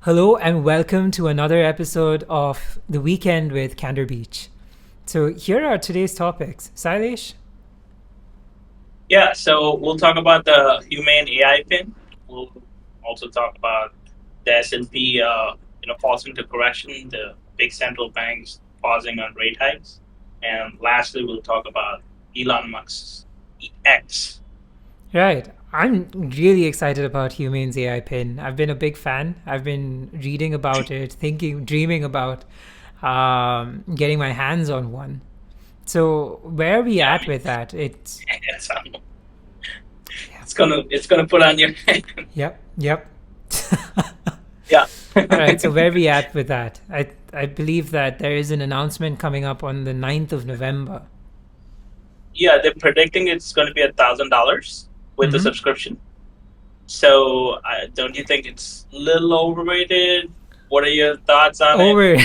Hello and welcome to another episode of The Weekend with Candor Beach. So here are today's topics. Sailesh? Yeah, so we'll talk about the Humane AI pin. We'll also talk about the S&P, pausing to correction, the big central banks pausing on rate hikes, and lastly, we'll talk about Elon Musk's X. Right. I'm really excited about Humane's AI pin. I've been a big fan. I've been reading about it, thinking, dreaming about getting my hands on one. So where are we Yeah, at I mean, with that? It's it's, yeah. it's gonna put on your Yep. Yep. yeah. All right. So where are we at with that? I believe that there is an announcement coming up on the 9th of November. Yeah, they're predicting it's going to be $1,000 with the Mm-hmm. subscription. So, don't you think it's a little overrated? What are your thoughts on it? Over.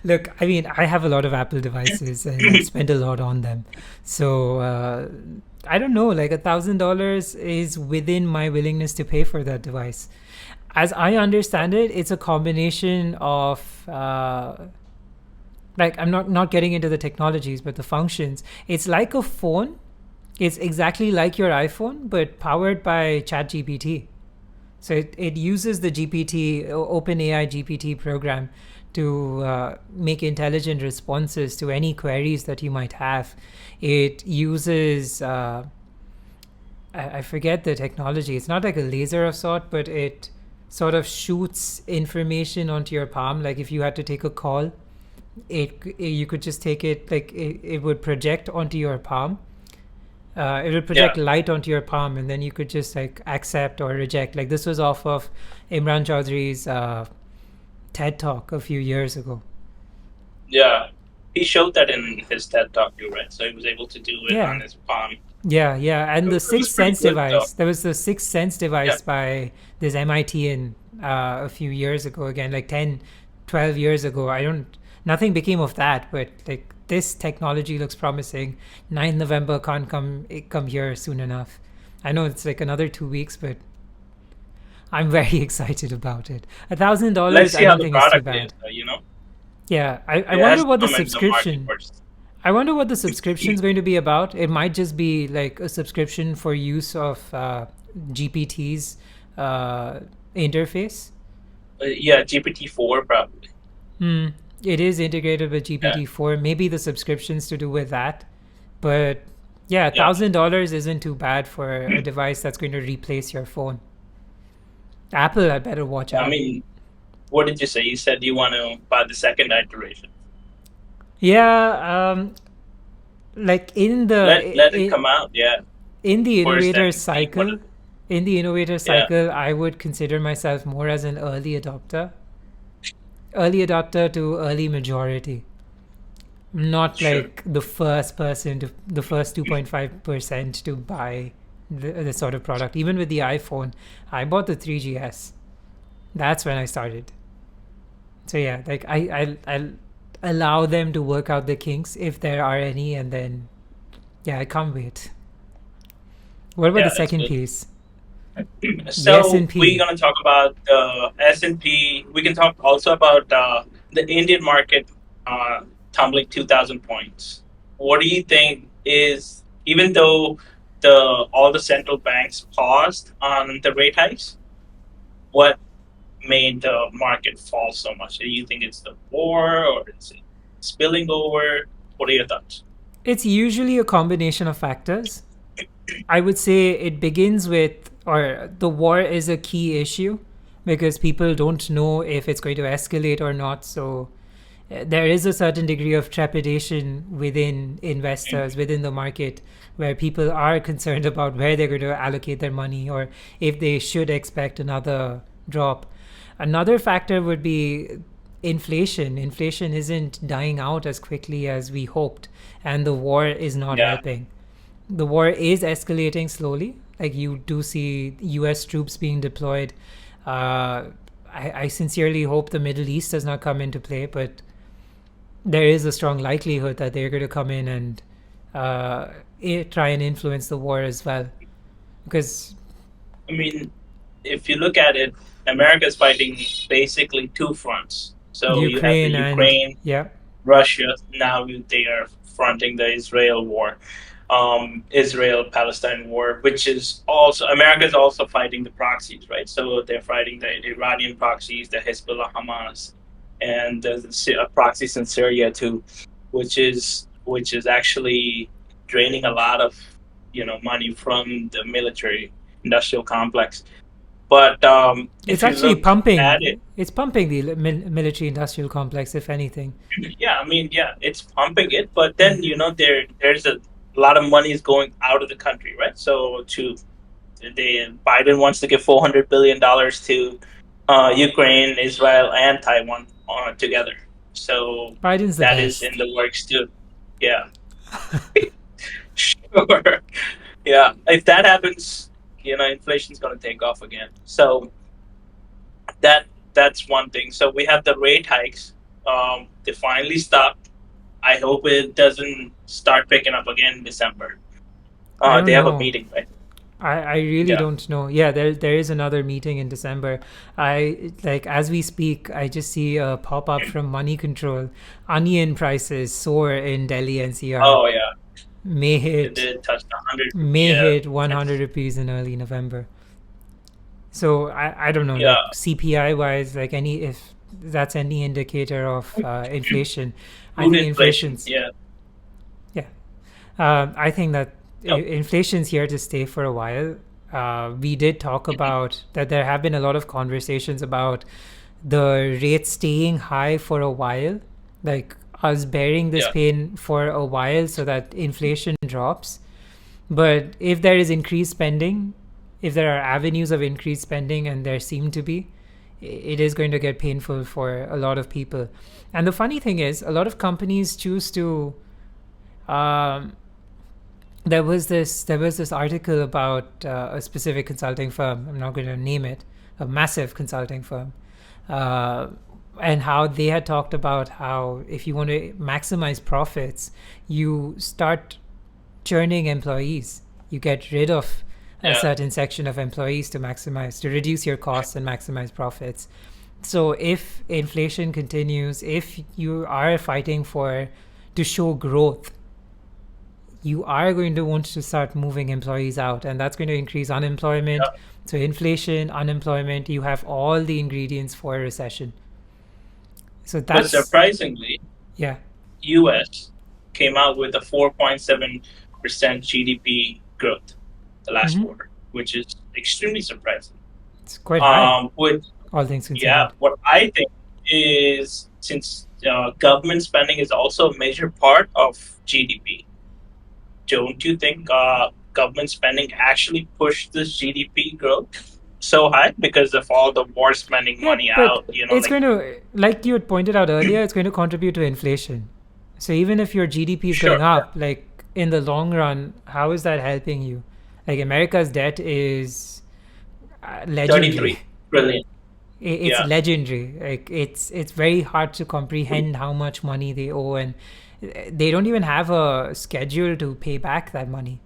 Look, I mean, I have a lot of Apple devices and I spend a lot on them. So I don't know, like $1,000 is within my willingness to pay for that device. As I understand it, it's a combination of like I'm not getting into the technologies, but the functions. It's like a phone. It's exactly like your iPhone, but powered by ChatGPT. So it uses the OpenAI GPT program to make intelligent responses to any queries that you might have. It uses, I forget the technology, it's not like a laser of sort, but it sort of shoots information onto your palm. Like if you had to take a call, you could just take it, like it would project onto your palm. It will Yeah, project light onto your palm, and then you could just like accept or reject. Like this was off of Imran Chaudhry's TED talk a few years ago. yeah. He showed that in his TED talk, you read. So he was able to do it on Yeah, his palm. yeah. And the It was Sixth pretty Sense good, though. device. There was the Sixth Sense Yeah, device by this MIT in a few years ago. Again, like 10, 12 years ago. I don't. Nothing became of that, but like this technology looks promising. 9th November can't come here soon enough. I know it's like another 2 weeks, but I'm very excited about it. let's $1,000, see I how don't the think it's too product is. bad. You know, Yeah, I it has wonder to what the come into the market subscription. first. I wonder what the subscription is going to be about. It might just be like a subscription for use of GPT's uh, interface. Yeah, GPT-4 probably. Hmm. It is integrated with Yeah, GPT-4. Maybe the subscriptions to do with that. But yeah, yeah. $1,000 isn't too bad for a device that's going to replace your phone. Apple had better watch I out. mean, what did you say? You said you want to buy the second iteration. Yeah, like Let it come out. Yeah, in the first innovator and see what. cycle, in the innovator Yeah, cycle, I would consider myself more as an early adopter to early majority. Not sure. like the first person to the first 2.5% to buy the sort of product. Even with the iPhone, I bought the 3GS. That's when I started. So yeah, like I'll allow them to work out the kinks if there are any, and then yeah, I can't wait. What about the Yeah, that's second good. piece? The S So and we're P. gonna talk about the S&P. We can talk also about the Indian market uh, tumbling 2,000 points. What do you think is, even though the all the central banks paused on the rate hikes, what made the market fall so much? Do you think it's the war or is it spilling over? What are your thoughts? It's usually a combination of factors. I would say it begins with, or the war is a key issue because people don't know if it's going to escalate or not. So there is a certain degree of trepidation within investors, within the market, where people are concerned about where they're going to allocate their money or if they should expect another drop. Another factor would be inflation. Inflation isn't dying out as quickly as we hoped, and the war is not Yeah, helping. The war is escalating slowly. Like you do see U.S. troops being deployed. I sincerely hope the Middle East does not come into play, but there is a strong likelihood that they're going to come in and try and influence the war as well. Because I mean, if you look at it, America is fighting basically two fronts. So you have the Ukraine and Ukraine, yeah, Russia. Now they are fronting the Israel war, Israel-Palestine war, which is also America is also fighting the proxies, right? So they're fighting the Iranian proxies, the Hezbollah, Hamas, and the proxies in Syria too, which is actually draining a lot of money from the military industrial complex. But it's if you actually look at pumping. it, It's pumping the military industrial complex, if anything. yeah, I mean, yeah, it's pumping it, but Yeah. then there's a lot of money is going out of the country, right? So Biden wants to give $400 billion to Ukraine, Israel, and Taiwan together. So Biden's the that is in best. the works too. Yeah, sure. Yeah, if that happens, inflation's going to take off again. So that that's one thing. So we have the rate hikes. They finally stopped. I hope it doesn't start picking up again in December. I They don't have a know. meeting, right? I really Yeah. don't know. Yeah, there is another meeting in December. I like as we speak, I just see a pop up from Money Control. Onion prices soar in Delhi NCR. Oh yeah, May it hit did touch the 100. may Yeah, hit it's 100 rupees in early November. So I don't know, yeah. like CPI wise, like any if that's any indicator of inflation. I Food think inflation. inflation's Yeah. yeah. I think that Yep. inflation's here to stay for a while. We did talk about that there have been a lot of conversations about the rate staying high for a while, like us bearing this Yeah. pain for a while so that inflation drops. But if there is increased spending, if there are avenues of increased spending, and there seem to be, it is going to get painful for a lot of people. And the funny thing is, a lot of companies choose to um, there was this article about a specific consulting firm. I'm not going to name it, a massive consulting firm, uh, and how they had talked about how if you want to maximize profits, you start churning employees. You get rid of a Yeah. certain section of employees to reduce your costs and maximize profits. So if inflation continues, if you are fighting for to show growth, you are going to want to start moving employees out, and that's going to increase unemployment. Yeah. So inflation, unemployment, you have all the ingredients for a recession. So But that's surprisingly, yeah. U.S. came out with a 4.7% GDP growth the last Hmm. quarter, which is extremely surprising. It's quite high, With all things Yeah, considered. what I think is since government spending is also a major part of GDP, don't you think government spending actually pushed this GDP growth so high because of all the war spending Yeah, money but out? it's Like going to, like you had pointed out earlier, it's going to contribute to inflation. So even if your GDP is going sure, up, like in the long run, how is that helping you? Like America's debt is legendary. 33 trillion. It's Yeah, legendary. Like it's very hard to comprehend how much money they owe, and they don't even have a schedule to pay back that money.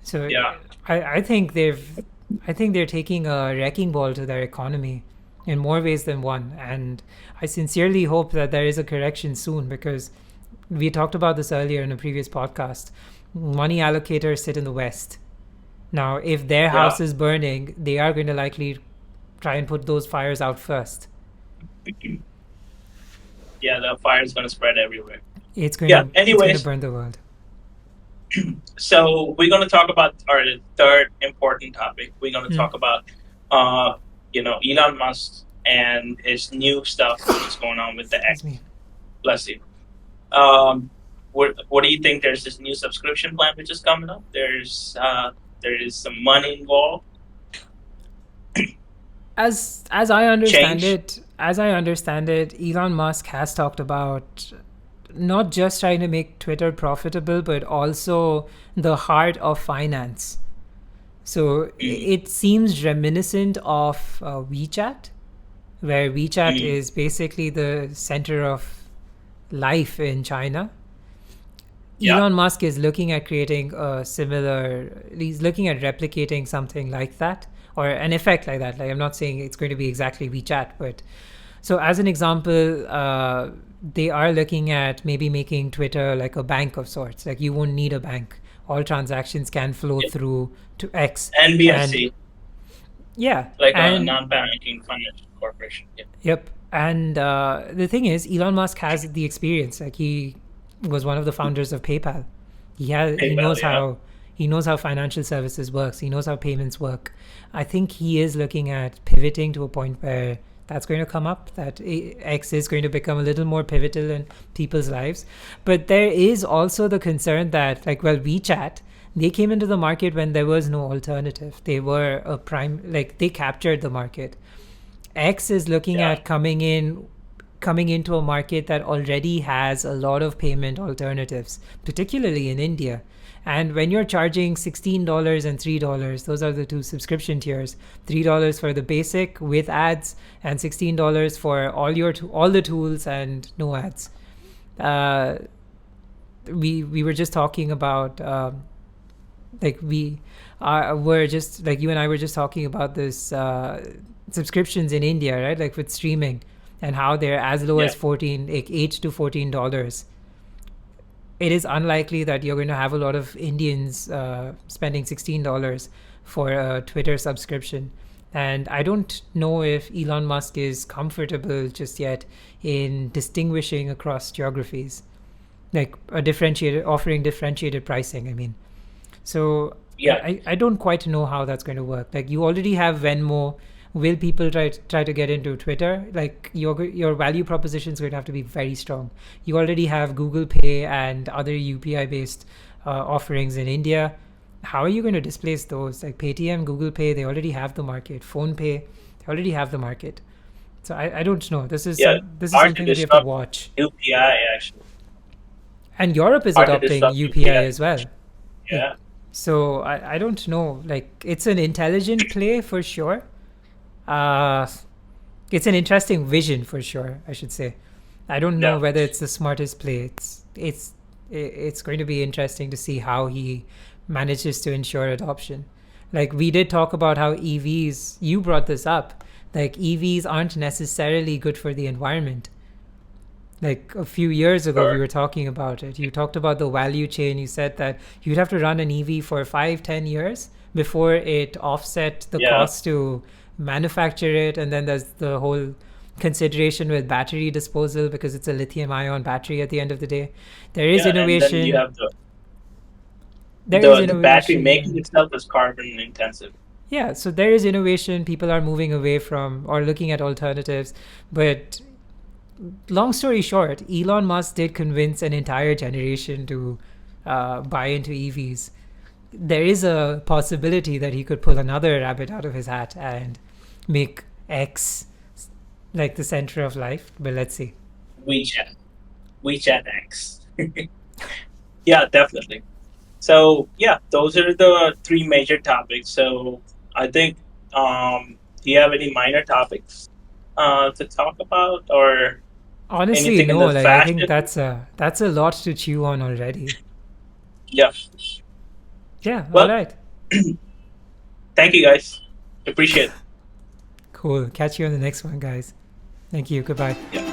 So yeah. I think they're taking a wrecking ball to their economy in more ways than one, and I sincerely hope that there is a correction soon, because we talked about this earlier in a previous podcast. Money allocators sit in the West. Now, if their Yeah, house is burning, they are going to likely try and put those fires out first. yeah. The fire is going to spread everywhere. It's going Yeah. to it's going to Anyways, burn the world. so we're going to talk about our third important topic. We're going to Hmm. talk about, Elon Musk and his new stuff, which is going on with the Excuse X. me. Bless you. What do you think? There's this new subscription plan which is coming up. There is some money involved. As I understand Change. it, Elon Musk has talked about not just trying to make Twitter profitable, but also the heart of finance. So Mm, it seems reminiscent of WeChat, where WeChat mm, is basically the center of life in China. Yeah. Elon Musk is looking at creating a similar, he's looking at replicating something like that or an effect like that. Like, I'm not saying it's going to be exactly WeChat, but so as an example, they are looking at maybe making Twitter like a bank of sorts. Like, you won't need a bank. All transactions can flow Yeah. through to X. And NBFC, yeah, like a and non-banking financial corporation. Yeah. yep. And the thing is, Elon Musk has the experience. Like, he was one of the founders of PayPal. He PayPal. knows Yeah. how financial services works. He knows how payments work. I think he is looking at pivoting to a point where that's going to come up. That X is going to become a little more pivotal in people's lives. But there is also the concern that, like, well, WeChat, they came into the market when there was no alternative. They were a prime, like, they captured the market. X is looking Yeah. at coming into a market that already has a lot of payment alternatives, particularly in India. And when you're charging $16 and $3, those are the two subscription tiers. $3 for the basic with ads, and $16 for all the tools and no ads. Uh, we were just talking about like we were just like you and I were just talking about this subscriptions in India, right? Like with streaming and how they're as low Yeah. as 14, like $8 to $14. It is unlikely that you're going to have a lot of Indians spending $16 for a Twitter subscription. And I don't know if Elon Musk is comfortable just yet in distinguishing across geographies, like offering differentiated pricing. I mean, so Yeah. I don't quite know how that's going to work. Like, you already have Venmo. Will people try to get into Twitter? Like, your value proposition is going to have to be very strong. You already have Google Pay and other UPI based offerings in India. How are you going to displace those? Like Paytm, Google Pay, they already have the market. Phone Pay, they already have the market. So I don't know. Yeah. This is Hard to something that we have to disrupt watch. UPI, actually. And Europe is Hard to adopting disrupt UPI UPI. as well. Yeah. So I don't know. Like, it's an intelligent play for sure. Uh, it's an interesting vision for sure, I should say. I don't know Yeah. whether it's the smartest play. It's going to be interesting to see how he manages to ensure adoption. Like, we did talk about how EVs, you brought this up, like EVs aren't necessarily good for the environment. Like a few years ago, we Sure. were talking about it. You talked about the value chain. You said that you'd have to run an EV for 5-10 years before it offset the Yeah. cost to manufacture it. And then there's the whole consideration with battery disposal, because it's a lithium ion battery at the end of the day. There is Yeah. And then you innovation. have There is the battery innovation. making itself is carbon intensive. Yeah, so there is innovation. People are moving away from or looking at alternatives. But long story short, Elon Musk did convince an entire generation to buy into EVs. There is a possibility that he could pull another rabbit out of his hat and make X like the center of life. But let's see. WeChat. WeChat X. Yeah, definitely. So yeah, those are the three major topics. So I think, do you have any minor topics to talk about, or Honestly, anything in no. the Like, I think fashion? that's a lot to chew on already. Yeah. Yeah. All Well, right. thank you guys. Appreciate it. Cool. Catch you on the next one, guys. Thank you. Goodbye. Yeah.